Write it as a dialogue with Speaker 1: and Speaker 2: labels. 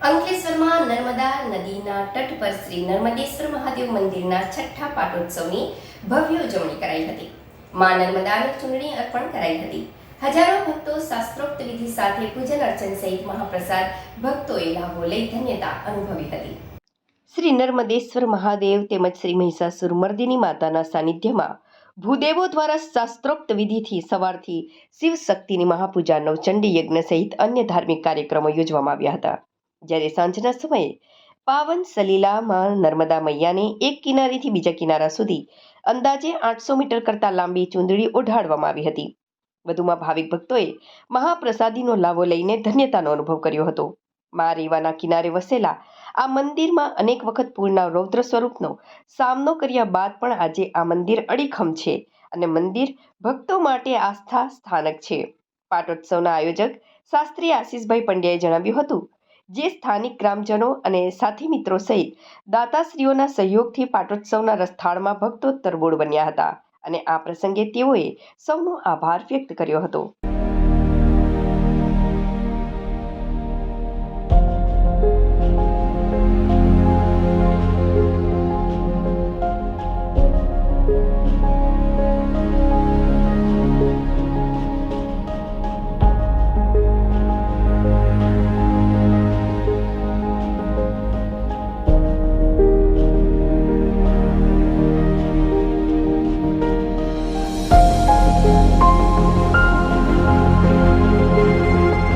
Speaker 1: અંકલેશ્વરમાં નર્મદા નદીના તટ પર શ્રી નર્મદેશ્વર મહાદેવ મંદિરના છઠ્ઠા પાટોત્સવની ભવ્ય ઉજવણી કરાઈ હતી. મા નર્મદાને ચૂંટણી અર્પણ કરાઈ હતી. હજારો ભક્તો શાસ્ત્રોક્ત વિધિ સાથે પૂજન અર્ચન સહિત મહાપ્રસાદ ભક્તોએ લાભો લઈ ધન્યતા અનુભવી હતી. શ્રી નર્મદેશ્વર મહાદેવ તેમજ શ્રી મહિષાસુર મર્દિની માતાના સાનિધ્યમાં ભૂદેવો દ્વારા શાસ્ત્રોક્ત વિધિથી સવારથી શિવ શક્તિની મહાપૂજા નવચંડી યજ્ઞ સહિત અન્ય ધાર્મિક કાર્યક્રમો યોજવામાં આવ્યા હતા. જ્યારે સાંજના સમયે પાવન સલીલામાં નર્મદા મૈયાને એક કિનારેથી બીજા કિનારા સુધી અંદાજે 800 મીટર કરતાં લાંબી ચૂંદડી ઓઢાડવામાં આવી હતી. વધુમાં ભાવિક ભક્તોએ મહાપ્રસાદીનો લાભો લઈને ધન્યતાનો અનુભવ કર્યો હતો. મા રેવાના કિનારે વસેલા આ મંદિરમાં અનેક વખત પૂરના રૌદ્ર સ્વરૂપનો સામનો કર્યા બાદ પણ આજે આ મંદિર અડીખમ છે અને મંદિર ભક્તો માટે આસ્થા સ્થાનક છે. પાટોત્સવના આયોજક શાસ્ત્રી આશીષભાઈ પંડ્યાએ જણાવ્યું હતું, જે સ્થાનિક ગ્રામજનો અને સાથી મિત્રો સહિત દાતાશ્રીઓના સહયોગથી પાટોત્સવના રસથાળમાં ભક્તો તરબોળ બન્યા હતા અને આ પ્રસંગે તેઓએ સૌનો આભાર વ્યક્ત કર્યો હતો.